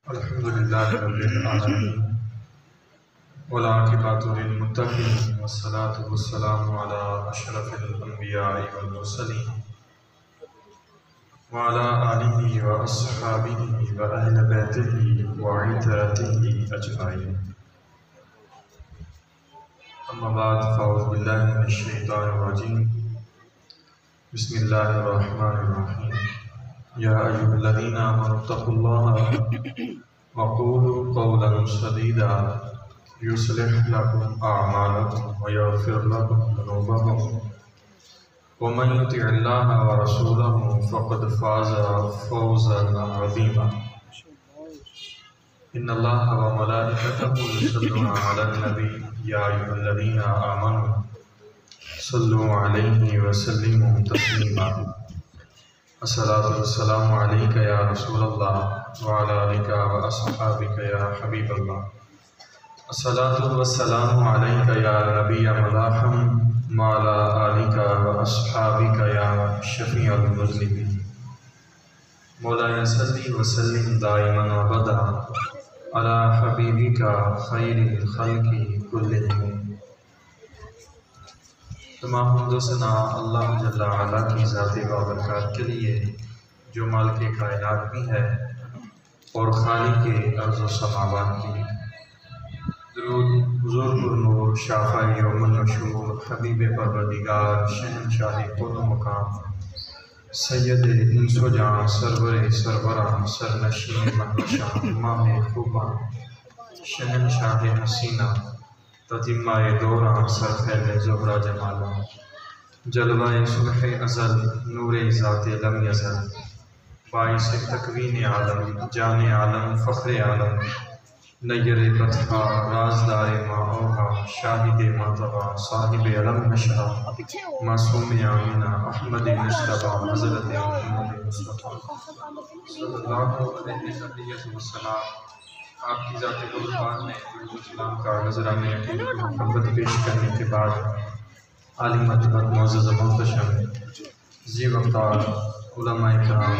الحمدللہ رب العالمین والعاقبۃ للمتقین والصلاۃ والسلام علی اشرف الانبیاء والمرسلین وعلی آلہ واصحابہ واہل بیتہ وعترتہ اجمعین، اما بعد فاعوذ باللہ من الشیطان الرجیم، بسم اللہ الرحمن الرحیم۔ یا ایھا الذین آمنوا اتقوا اللہ وقولوا قولا سدیدا یصلح لکم اعمالکم ویغفر لکم ذنوبکم ومن یطع اللہ ورسولہ فقد فاز فوزا عظیما۔ ان اللہ وملائکتہ یصلون علی النبی یا ایھا الذین آمنوا صلوا علیہ وسلموا تسلیما۔ الصلاۃ والسلام علیک یا رسول اللہ وعلی آلک واصحابک یا حبیب اللہ۔ الصلاۃ والسلام علیک یا نبی ملاحم وعلی آلک واصحابک یا شفیع المذنبین۔ مولانا صلی وسلم دائما ابدا علی حبیبک خیر الخلق کلہم۔ تمام حمد و ثنا اللہ جل وعلا کی ذات بابرکات کے لیے جو مالک کائنات بھی ہے اور خالق ارض و سماوات بھی۔ درود حضور پر نور شافع یوم النشور حبیب پروردگار شہنشاہ کون و مقام سید انس و جاں سرور سربراں سرنشین مہوشاں ماہ خوباں شہنشاہ حسینہ تتمہ دوراں سرخیل زہرہ جمالا جلوہ صبح ازل نور ذات لم یزل باعث تکوین عالم جان عالم فخر عالم نیر بطحہ رازدار ما اوحا شاہد ما طغیٰ صاحب علم نشرہ معصوم آمینہ احمد مصطفیٰ حضرت محمد مصطفیٰ صلی اللہ علیہ وسلم۔ آپ کی ذات گلفان میں درود و سلام کا نذرانے عقیدت و محبت پیش کرنے کے بعد عالی مرتبت معزز و محتشم ذی وقار علماء کرام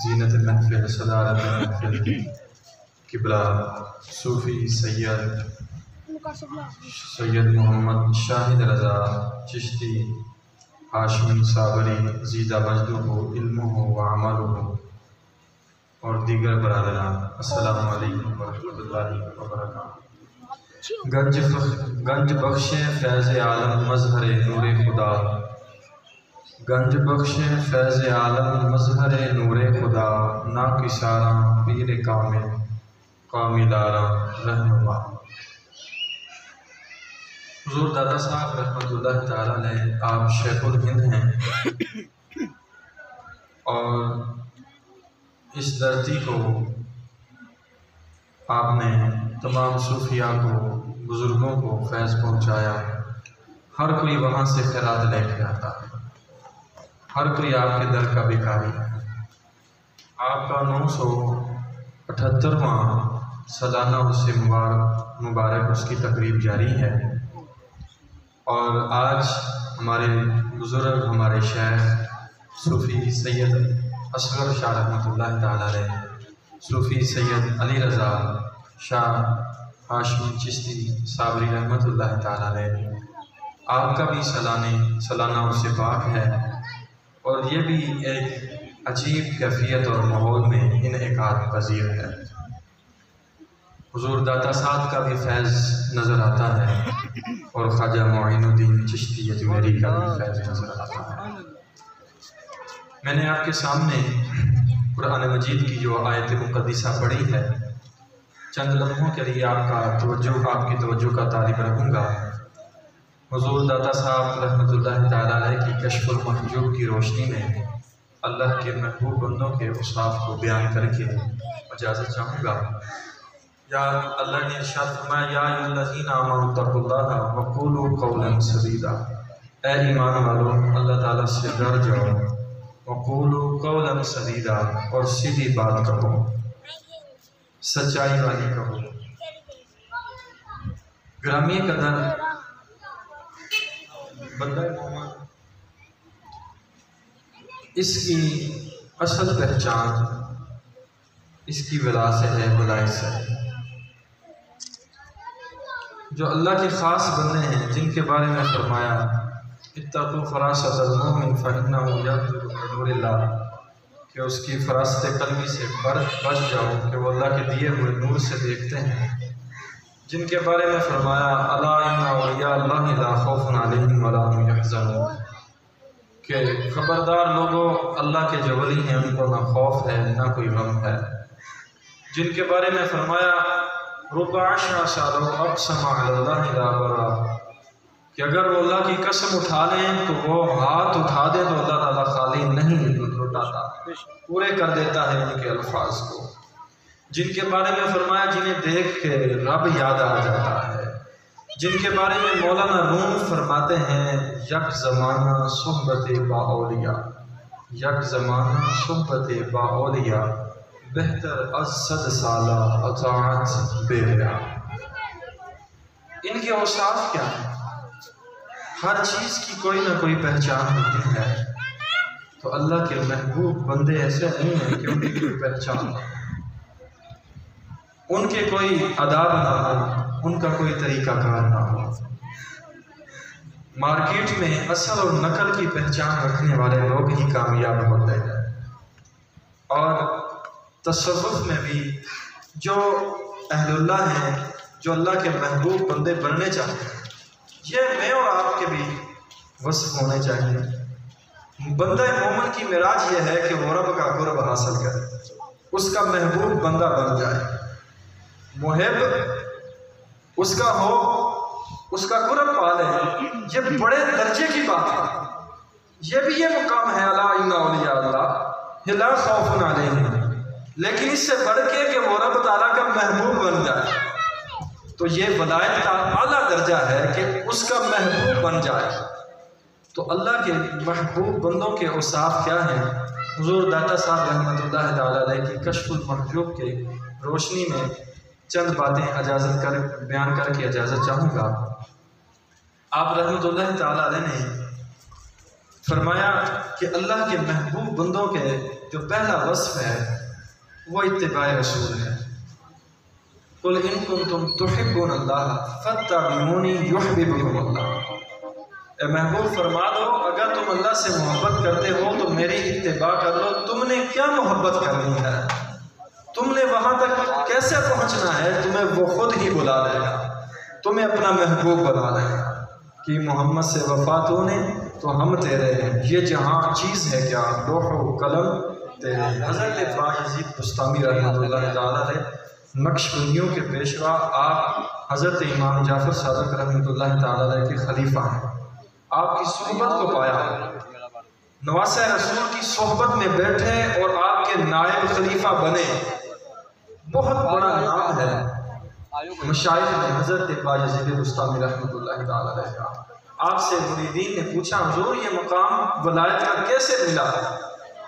زینت محفل صدارت محفل قبلہ صوفی سید محمد شاہد رضا چشتی ہاشمی صابری زیدہ مجدہ علمہ و عملہ اور دیگر برادران، السلام علیکم ورحمۃ اللہ وبرکاتہ۔ گنج بخش فیض عالم مظہر نور خدا، گنج بخش فیض عالم مظہر نور خدا، نا کساراں پیر کامل کاملاراں رہنما۔ حضور دادا صاحب رحمۃ اللہ تعالیٰ علیہ آپ شیخ الہند ہیں اور اس دھرتی کو آپ نے تمام صوفیاء کو بزرگوں کو فیض پہنچایا۔ ہر کوئی وہاں سے خیرات لے کے آتا ہے، ہر کوئی آپ کے در کا بھکاری ہے۔ آپ کا 978واں سالانہ عرس مبارک اس کی تقریب جاری ہے، اور آج ہمارے بزرگ ہمارے شیخ صوفی سید اصغر شاہ رحمۃ اللہ تعالیٰ علیہ، صوفی سید علی رضا شاہ ہاشمی چشتی صابری رحمۃ اللہ تعالیٰ علیہ، آپ کا بھی سالانہ عرس پاک ہے، اور یہ بھی ایک عجیب کیفیت اور ماحول میں انعقاد پذیر ہے۔ حضور داتا صاحب کا بھی فیض نظر آتا ہے اور خواجہ معین الدین چشتی اجمیری کا بھی فیض نظر آتا ہے۔ میں نے آپ کے سامنے قرآن مجید کی جو آیت مقدسہ پڑھی ہے، چند لمحوں کے لیے آپ کی توجہ کا طالب رہوں گا۔ حضور داتا صاحب رحمۃ اللہ تعالیٰ علیہ کی کشف المحجوب کی روشنی میں اللہ کے محبوب بندوں کے اوصاف کو بیان کر کے اجازت چاہوں گا۔ یا اللہ نے ارشاد فرمایا، یا ایھا الذین آمنوا اتقوا اللہ وقولوا قولا سدیدا، اے ایمان والو اللہ تعالیٰ سے ڈر جاؤ، وقولوا قولا سدیدا اور سیدھی بات کہو، سچائی والی کہو۔ گرامی قدر بندہ مومن اس کی اصل پہچان اس کی ولا سے ہے، ولایت سے ہے۔ جو اللہ کے خاص بندے ہیں جن کے بارے میں فرمایا اتقوا فراست المؤمن فإنه ينظر بنور اللہ، کہ اس کی فراست قلبی سے بچ جاؤ کہ وہ اللہ کے دیے ہوئے نور سے دیکھتے ہیں۔ جن کے بارے میں فرمایا الا ان اولیاء اللہ لا خوف علیہم ولا هم يحزنون، کہ خبردار لوگوں، اللہ کے جو ولی ہیں ان کو نہ خوف ہے نہ کوئی غم ہے۔ جن کے بارے میں فرمایا رب اشعث لو اقسم علی اللہ لا برا، کہ اگر وہ اللہ کی قسم اٹھا لیں تو وہ ہاتھ اٹھا دیں تو اللہ تعالیٰ خالی نہیں لوٹاتا، پورے کر دیتا ہے ان کے الفاظ کو۔ جن کے بارے میں فرمایا جنہیں دیکھ کے رب یاد آ جاتا ہے۔ جن کے بارے میں مولانا روم فرماتے ہیں یک زمانہ صحبت با اولیاء، یک زمانہ صحبت با اولیاء بہتر از 100 سالہ اطاعت بے حیا۔ ان کے اوصاف کیا ہیں؟ ہر چیز کی کوئی نہ کوئی پہچان ہوتی ہے، تو اللہ کے محبوب بندے ایسے نہیں ہیں کہ ان کی کوئی پہچان ہو، ان کے کوئی آداب نہ ہو، ان کا کوئی طریقہ کار نہ ہو۔ مارکیٹ میں اصل اور نقل کی پہچان رکھنے والے لوگ ہی کامیاب ہوتے ہیں، اور تصوف میں بھی جو اہل اللہ ہیں، جو اللہ کے محبوب بندے بننے چاہتے ہیں، یہ میں اور آپ کے بھی وصف ہونے چاہیے۔ بندہ مومن کی معراج یہ ہے کہ وہ رب کا قرب حاصل کرے، اس کا محبوب بندہ بن جائے، محب اس کا ہو، اس کا قرب پالے۔ یہ بڑے درجے کی بات ہے، یہ مقام ہے الا ان اولیاء اللہ لا خوف علیہم، لیکن اس سے بڑھ کے کہ وہ رب تعالیٰ کا محبوب بن جائے، تو یہ ولایت کا اعلیٰ درجہ ہے کہ اس کا محبوب بن جائے۔ تو اللہ کے محبوب بندوں کے اوصاف کیا ہیں؟ حضور داتا صاحب رحمۃ اللہ تعالیٰ علیہ کی کشف المحجوب کے روشنی میں چند باتیں بیان کر کے اجازت چاہوں گا۔ آپ رحمۃ اللہ تعالیٰ علیہ نے فرمایا کہ اللہ کے محبوب بندوں کے جو پہلا وصف ہے وہ اتباع رسول ہے۔ قل ان کنتم تحبون اللہ فاتبعونی یحببکم اللہ، اے محبوب فرما دو اگر تم اللہ سے محبت کرتے ہو تو میری اتباع کر لو۔ تم نے کیا محبت کرنی ہے؟ تم نے وہاں تک کیسے پہنچنا ہے؟ تمہیں وہ خود ہی بلا لے گا، تمہیں اپنا محبوب بنا لے گا کہ محمد سے وفات ہونے تو ہم تیرے ہیں، یہ جہاں چیز ہے کیا، لوح و قلم تیرے۔ حضرت بایزید بستامی رحمۃ اللہ تعالیٰ علیہ نقش بندیوں کے پیشوا، آپ حضرت امام جعفر صادق رحمۃ اللہ تعالیٰ علیہ کے خلیفہ ہیں۔ آپ کی صحبت کو پایا، نواسہ رسول کی صحبت میں بیٹھے اور آپ کے نائب خلیفہ بنے، بہت بڑا نام ہے مشائخ میں حضرت بایزید بستامی رحمۃ اللہ تعالیٰ علیہ کا۔ آپ سے مریدین نے پوچھا حضور یہ مقام ولایت کا کیسے ملا؟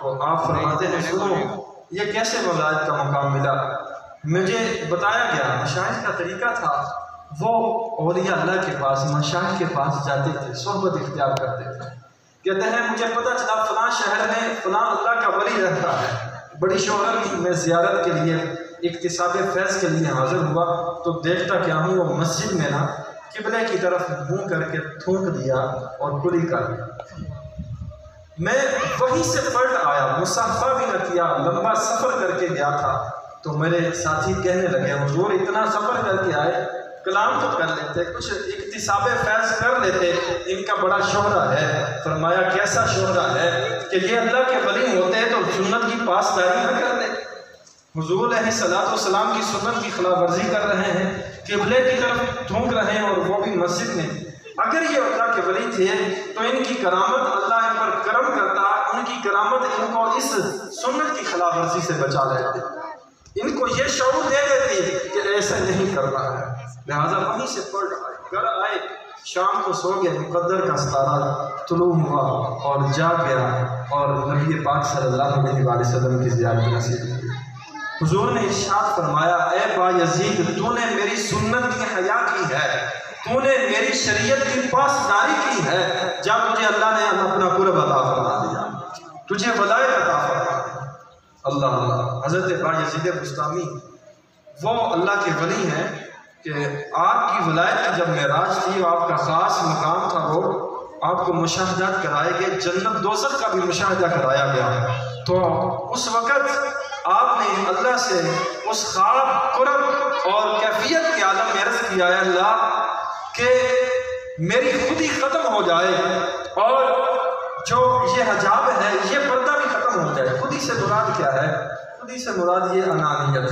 تو آپ فرماتے ہیں سنو یہ کیسے ولایت کا مقام ملا؟ مجھے بتایا گیا، مشائخ کا طریقہ تھا وہ اولیاء اللہ کے پاس، مشائخ کے پاس جاتے تھے، صحبت اختیار کرتے تھے۔ کہتے ہیں مجھے پتہ چلا فلاں شہر میں فلاں اللہ کا ولی رہتا ہے، بڑی شہرت تھی، میں زیارت کے لیے اکتساب فیض کے لیے حاضر ہوا تو دیکھتا کیا ہوں وہ مسجد میں نا قبلے کی طرف منہ کر کے تھونک دیا اور کلی کر دیا۔ میں وہیں سے پلٹ آیا، مصافحہ بھی نہ کیا، لمبا سفر کر کے گیا تھا، تو میرے ساتھی کہنے لگے حضور اتنا سفر کر کے آئے، کلام تو کر لیتے، کچھ اکتساب فیض کر لیتے، ان کا بڑا شہرہ ہے۔ فرمایا کیسا شہرہ ہے کہ یہ اللہ کے ولی ہوتے ہیں تو سنت کی پاسداری نہ کرتے، حضور علیہ الصلوۃ والسلام کی سنت کی خلاف ورزی کر رہے ہیں، قبلے کی طرف تھونک رہے ہیں اور وہ بھی مسجد میں۔ اگر یہ اللہ کے ولی تھے تو ان کی کرامت اللہ ان پر کرم کرتا، ان کی کرامت ان کو اس سنت کی خلاف ورزی سے بچا لیتے، ان کو یہ شعور دے دیتی کہ ایسا نہیں کرنا ہے۔ لہٰذا وہیں سے پلٹ آئے، گھر آئے، شام کو سو گئے، مقدر کا ستارہ طلوع ہوا اور جاگ گیا اور نبی پاک صلی اللہ علیہ وسلم کی زیارت نصیب ہوئی۔ حضور نے ارشاد فرمایا اے بایزید تو نے میری سنت کی حیا کی ہے، تو نے میری شریعت کی پاسداری کی ہے، جب تجھے اللہ نے اپنا قرب عطا فرما دیا، تجھے ولایت عطا فرما دیا۔ اللہ اللہ، حضرت بایزید بستامی وہ اللہ کے ولی ہیں کہ آپ کی ولایت کی جب معراج تھی، آپ کا خاص مقام تھا، وہ آپ کو مشاہدات کرائے گئے، جنت دوزخ کا بھی مشاہدہ کرایا گیا۔ تو اس وقت آپ نے اللہ سے اس خواب، قرب اور کیفیت کے عالم میں عرض کیا ہے اللہ کہ میری خودی ختم ہو جائے اور جو یہ حجاب ہے یہ پردہ بھی ختم ہو جائے۔ خودی سے مراد کیا ہے؟ خودی سے مراد یہ انانیت،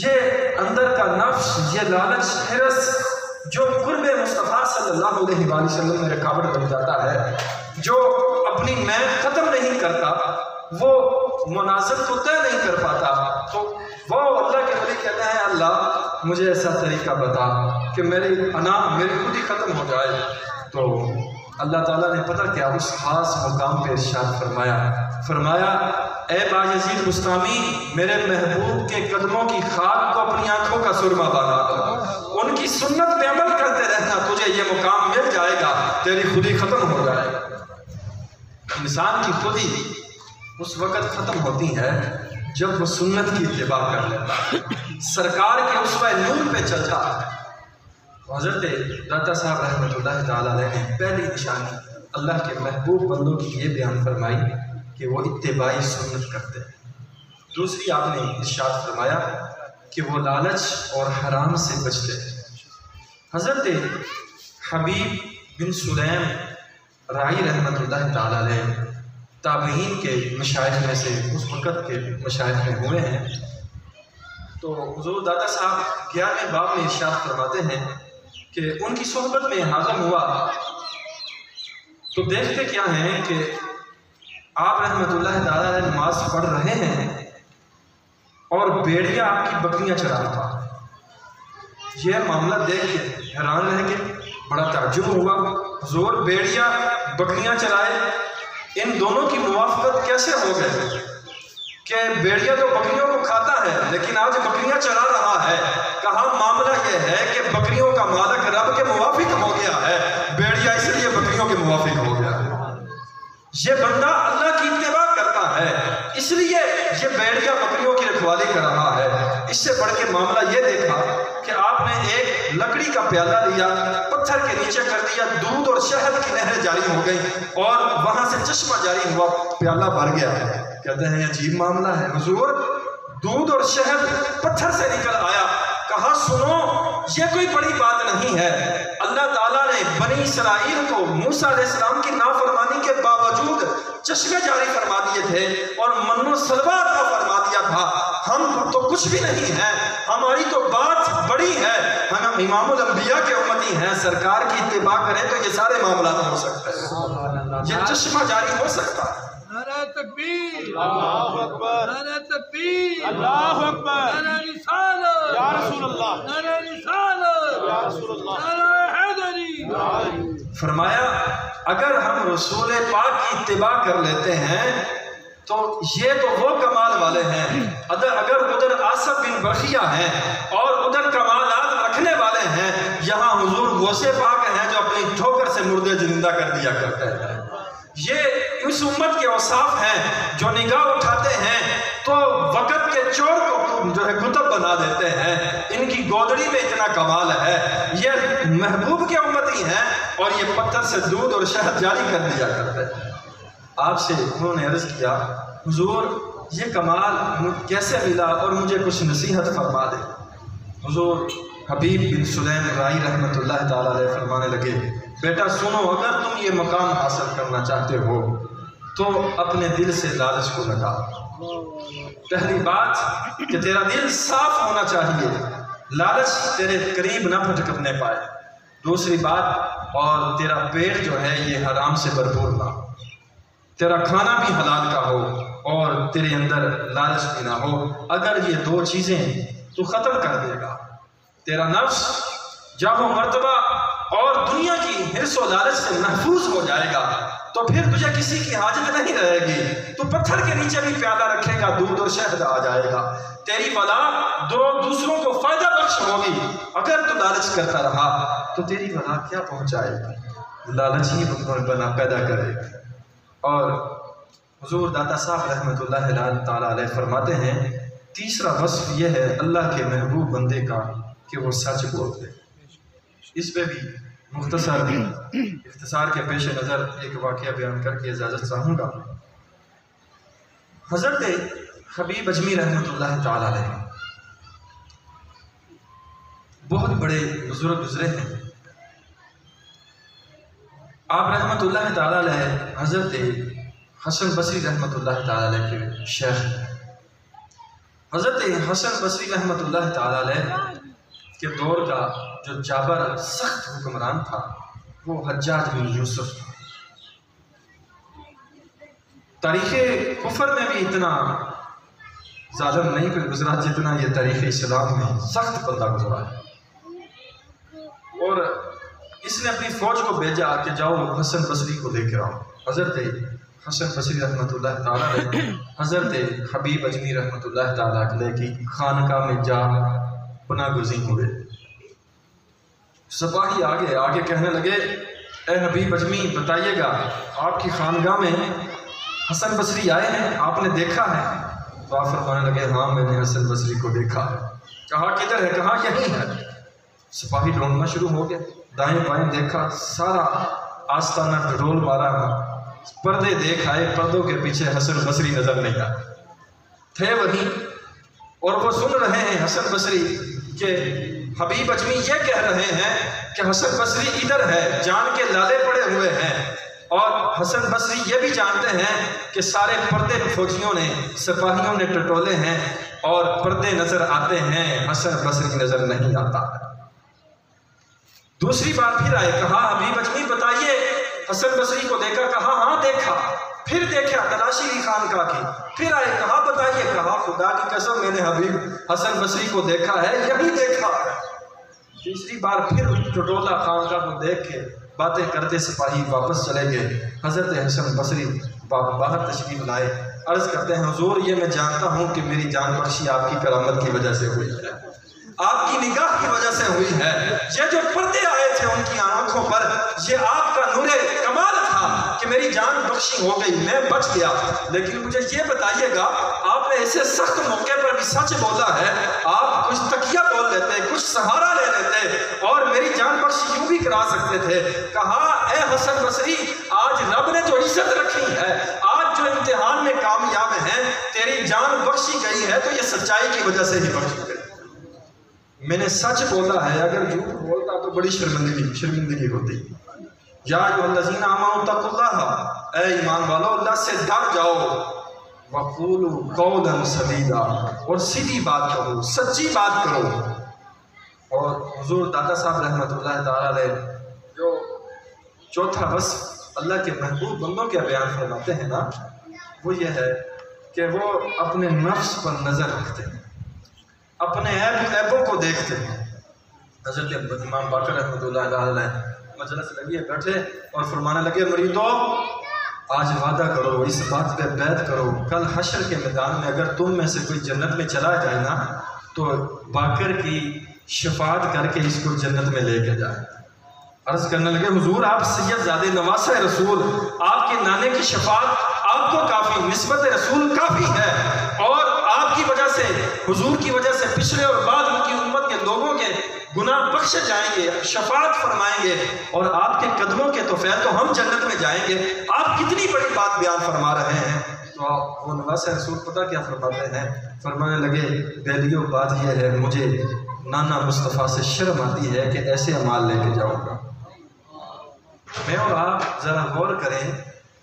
یہ اندر کا نفس، یہ لالچ، حرص جو قرب مصطفیٰ صلی اللہ علیہ وآلہ وسلم میں رکاوٹ بن جاتا ہے، جو اپنی میں ختم نہیں کرتا، وہ منازل کو طے نہیں کر پاتا، تو وہ اللہ کے ولی کہتے ہیں اللہ مجھے ایسا طریقہ بتا کہ میری خود ہی ختم ہو جائے۔ تو اللہ تعالیٰ نے پتہ کیا اس خاص مقام پہ ارشاد فرمایا اے بایزید بستامی، میرے محبوب کے قدموں کی خاک کو اپنی آنکھوں کا سرما بنا دو، ان کی سنت پہ عمل کرتے رہنا، تجھے یہ مقام مل جائے گا، تیری خودی ختم ہو جائے گا۔ انسان کی خودی اس وقت ختم ہوتی ہے جب وہ سنت کی اتباع کر لیتا ہے، سرکار کے اسوہ نور پہ چلتا ہے۔ حضرت داتا صاحب رحمۃ اللہ تعالیٰ علیہ نے پہلی نشانی اللہ کے محبوب بندوں کی یہ بیان فرمائی کہ وہ اتباعی سنت کرتے ہیں۔ دوسری آپ نے ارشاد فرمایا کہ وہ لالچ اور حرام سے بچتے ہیں۔ حضرت حبیب بن سلیم رائی رحمۃ اللہ تعالیٰ علیہ تابعین کے مشائخ میں سے اس وقت کے مشائخ میں ہوئے ہیں۔ تو حضور داتا صاحب 11ویں باب میں ارشاد فرماتے ہیں کہ ان کی صحبت میں حاضر ہوا تو دیکھتے کیا ہیں کہ آپ رحمۃ اللہ تعالیٰ علیہ نماز پڑھ رہے ہیں اور بیڑیا آپ کی بکریاں چرا رہا۔ یہ معاملہ دیکھ کے حیران رہ گئے، بڑا تعجب ہوا، حضور بیڑیا بکریاں چرائے، ان دونوں کی موافقت کیسے ہو گئے کہ بیڑیا تو بکریوں کو کھاتا ہے لیکن آج بکریاں چرا رہا ہے؟ کہا معاملہ یہ ہے کہ بکریوں کا مالک رب کے موافق ہو گیا ہے، بیڑیا اس لیے بکریوں کے موافق ہو گیا ہے۔ یہ بندہ اللہ کی اتباع کرتا ہے اس لیے یہ بیڑیا بکریوں کی رکھوالی کر رہا ہے۔ اس سے بڑھ کے معاملہ یہ دیکھا کہ آپ نے ایک لکڑی کا پیالہ لیا، پتھر کے نیچے کر دیا، دودھ اور شہد کی نہریں جاری ہو گئی اور وہاں سے چشمہ جاری ہوا، پیالہ بھر گیا۔ کہتے ہیں عجیب معاملہ ہے حضور، دودھ اور شہد پتھر سے نکل آیا۔ کہا سنو یہ کوئی بڑی بات نہیں ہے، اللہ تعالیٰ نے بنی اسرائیل کو موسیٰ علیہ السلام کی نافرمانی کے باوجود چشمے جاری فرما دیے تھے اور من و سلوہ عطا فرما دیا تھا۔ ہم تو کچھ بھی نہیں ہیں، ہماری تو بات بڑی ہے، ہم امام الانبیاء کے امتی ہیں، سرکار کی اتباع کریں تو یہ سارے معاملات ہو سکتے ہیں، یہ چشمہ جاری ہو سکتا ہے۔ نعرہ تکبیر، اللہ اکبر، نعرہ تکبیر، اللہ اکبر، نعرہ رسالت یا رسول اللہ، نعرہ رسالت یا رسول اللہ، نعرہ حیدری۔ فرمایا اگر ہم رسول پاک کی اتباع کر لیتے ہیں تو یہ تو وہ کمال والے ہیں، اگر ادھر آصف بن بخیہ ہیں اور ادھر کمالات رکھنے والے ہیں، یہاں حضور غوث پاک ہیں جو اپنی ٹھوکر سے مردے زندہ کر دیا کرتے ہیں۔ یہ اس امت کے اوصاف ہیں جو نگاہ اٹھاتے ہیں تو وقت کے چور کو جو ہے کتب بنا دیتے ہیں، ان کی گودڑی میں اتنا کمال ہے، یہ محبوب کے امتی ہیں اور یہ پتھر سے دودھ اور شہد جاری کر دیا کرتے ہیں۔ آپ سے انہوں نے عرض کیا حضور یہ کمال کیسے ملا اور مجھے کچھ نصیحت فرما دے۔ حضور حبیب بن سلیم رائی رحمۃ اللہ تعالیٰ علیہ فرمانے لگے بیٹا سنو، اگر تم یہ مقام حاصل کرنا چاہتے ہو تو اپنے دل سے لالچ کو لگا۔ پہلی بات کہ تیرا دل صاف ہونا چاہیے، لالچ تیرے قریب نہ پھٹکنے پائے۔ دوسری بات اور تیرا پیٹ جو ہے یہ حرام سے بھرپور نہ ہو، تیرا کھانا بھی حلال کا ہو اور تیرے اندر لالچ بھی نہ ہو۔ اگر یہ دو چیزیں تو ختم کر دے گا، تیرا نفس جاہ و مرتبہ اور دنیا کی حرص و لالچ سے محفوظ ہو جائے گا تو پھر تجھے کسی کی حاجت نہیں رہے گی، تو پتھر کے نیچے بھی پیالہ رکھے گا، دودھ اور شہد آ جائے گا، تیری بلا دوسروں کو فائدہ بخش ہوگی۔ اگر تو لالچ کرتا رہا تو تیری بلا کیا پہنچائے گی، لالچ ہی بنا پیدا کرے گا۔ اور حضور داتا صاحب رحمۃ اللہ تعالیٰ علیہ فرماتے ہیں تیسرا وصف یہ ہے اللہ کے محبوب بندے کا کہ وہ سچ بولتے. اس پہ بھی مختصر اختصار کے پیش نظر ایک واقعہ بیان کر کے اجازت چاہوں گا. حضرت حبیب اجمی رحمۃ اللہ تعالیٰ علیہ بہت بڑے بزرگ گزرے ہیں. آپ رحمۃ اللہ تعالیٰ علیہ حضرت حسن بصری رحمۃ اللہ تعالیٰ علیہ کے شیخ. حضرت حسن بصری رحمۃ اللہ تعالیٰ علیہ کے دور کا جو جابر سخت حکمران تھا وہ حجاج بن یوسف تھا. تاریخ کفر میں بھی اتنا ظالم نہیں کوئی گزرا جتنا یہ تاریخ اسلام میں سخت بندہ گزرا ہے. اور اس نے اپنی فوج کو بھیجا کہ جاؤ حسن بصری کو لے کر آؤ. حضرت حسن بصری رحمۃ اللہ تعالیٰ علیہ حضرت حبیب اجمی رحمۃ اللہ تعالیٰ علیہ کی خانقاہ میں جا پناہ گزین ہوئے. سپاہی آگے کہنے لگے اے حبیب اجمی بتائیے گا آپ کی خانقاہ میں حسن بصری آئے ہیں آپ نے دیکھا ہے؟ تو آپ فرمانے لگے ہاں میں نے حسن بصری کو دیکھا ہے. کہا کدھر ہے؟ کہا یہیں ہے. سپاہی ڈھونڈنا شروع ہو گیا. دائیں بائیں دیکھا سارا آستانہ ڈھول مارا. پردے دیکھ آئے پردوں کے پیچھے حسن بصری نظر نہیں آئے تھے وہیں. اور وہ سن رہے ہیں حسن بصری کہ حبیب اجمی یہ کہہ رہے ہیں کہ حسن بصری ادھر ہے. جان کے لالے پڑے ہوئے ہیں. اور حسن بصری یہ بھی جانتے ہیں کہ سارے پردے فوجیوں نے سپاہیوں نے ٹٹولے ہیں اور پردے نظر آتے ہیں حسن بصری نظر نہیں آتا. دوسری بار پھر آئے. کہا حبیب اجمی بتائیے حسن بصری کو دیکھا؟ کہا ہاں دیکھا. پھر دیکھا تلاشی کی خانقاہ کی. پھر آئے. کہا بتائیے؟ کہا خدا کی قسم میں نے حبیب حسن بصری کو دیکھا ہے یہی دیکھا. تیسری بار پھر ٹٹولہ خانقاہ کو دیکھ کے باتیں کرتے سپاہی واپس چلے گئے. حضرت حسن بصری باہر تشریف لائے. عرض کرتے ہیں حضور یہ میں جانتا ہوں کہ میری جان بخشی آپ کی کرامت کی وجہ سے ہوئی ہے, آپ کی نگاہ کی وجہ سے ہوئی ہے. یہ جو پردے آئے تھے ان کی آنکھوں پر یہ آپ کا نور کمال تھا کہ میری جان بخشی ہو گئی, میں بچ گیا. لیکن مجھے یہ بتائیے گا آپ نے ایسے سخت موقع پر بھی سچ بولا ہے, آپ کچھ تکیہ بول لیتے, کچھ سہارا لے لیتے اور میری جان بخشی یوں بھی کرا سکتے تھے. کہا اے حسن بصری آج رب نے جو عزت رکھی ہے, آج جو امتحان میں کامیاب ہیں, تیری جان بخشی گئی ہے تو یہ سچائی کی وجہ سے ہی بخشی گئی. میں نے سچ بولا ہے, اگر جھوٹ بولتا تو بڑی شرمندگی ہوتی. یا ایھا الذین آمنوا اتقوا اللہ, اے ایمان والو اللہ سے ڈر جاؤ. وقولوا قولا سدیدا, اور سیدھی بات کرو, سچی بات کرو. اور حضور داتا صاحب رحمۃ اللہ تعالیٰ علیہ جو چوتھا وصف اللہ کے محبوب بندوں کے بیان فرماتے ہیں نا, وہ یہ ہے کہ وہ اپنے نفس پر نظر رکھتے ہیں, اپنے عیبوں کو دیکھتے ہیں. حضرت امام باقر رحمۃ اللہ علیہ مجلس لگیے بیٹھے اور فرمانے لگے مریدو آج وعدہ کرو, اس بات پہ بیعت کرو, کل حشر کے میدان میں اگر تم میں سے کوئی جنت میں چلا جائے نا تو باقر کی شفاعت کر کے اس کو جنت میں لے کے جائے. عرض کرنے لگے حضور آپ سید زادے نواسہ رسول, آپ کے نانے کی شفاعت آپ کو کافی, نسبت رسول کافی ہے, اور آپ کی وجہ سے حضور کی وجہ سے پچھلے اور بعد ان کی امت کے لوگوں کے گناہ بخشے جائیں گے, شفاعت فرمائیں گے, اور آپ کے قدموں کے توفیل تو ہم جنت میں جائیں گے. آپ کتنی بڑی بات بیان فرما رہے ہیں. تو وہ نواسہ رسول پتہ کیا فرماتے ہیں, فرمانے لگے بیلیو بات یہ ہے مجھے نانا مصطفیٰ سے شرم آتی ہے کہ ایسے اعمال لے کے جاؤں گا. میں اور آپ ذرا غور کریں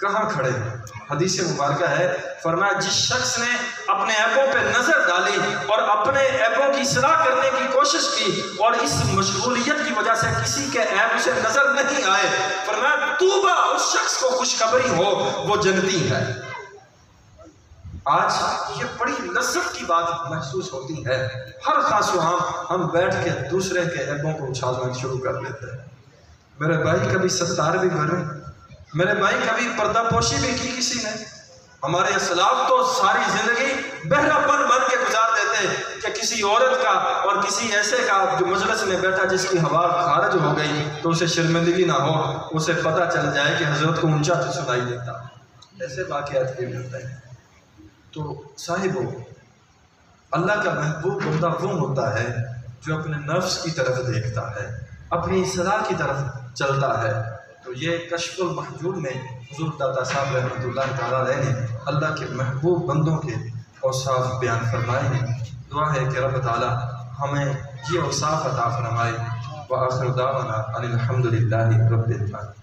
کہاں کھڑے ہیں. حدیث مبارکہ ہے, فرمایا جس شخص نے اپنے عیبوں پہ نظر ڈالی اور اپنے عیبوں کی اصلاح کرنے کی کوشش کی اور اس مشغولیت کی وجہ سے کسی کے عیب سے نظر نہیں آئے, فرمایا توبہ اس شخص کو خوشخبری ہو وہ جنتی ہے. آج یہ بڑی لذت کی بات محسوس ہوتی ہے, ہر خاص و ہم بیٹھ کے دوسرے کے عیبوں کو اچھالنا شروع کر دیتے ہیں. میرے بھائی کبھی ستار بھی بھرے, میرے بھائی کبھی پردہ پوشی بھی کی کسی نے. ہمارے اسلاف تو ساری زندگی بہرا پن بن کے گزار دیتے کہ کسی عورت کا اور کسی ایسے کا جو مجلس میں بیٹھا جس کی ہوا خارج ہو گئی تو اسے شرمندگی نہ ہو, اسے پتہ چل جائے کہ حضرت کو اونچا سنائی دیتا. ایسے واقعات کے ملتے ہیں۔ تو صاحبو، اللہ کا محبوب بندہ وہ ہوتا ہے جو اپنے نفس کی طرف دیکھتا ہے، اپنی اصلاح کی طرف چلتا ہے۔ تو یہ کشف المحجوب میں حضور داتا صاحب رحمۃ اللہ تعالیٰ علیہ نے اللہ کے محبوب بندوں کے اوصاف بیان فرمائے ہیں۔ دعا ہے کہ رب تعالیٰ ہمیں یہ اوصاف عطا فرمائے۔ وآخر دعوانا ان الحمد للہ رب العالمین۔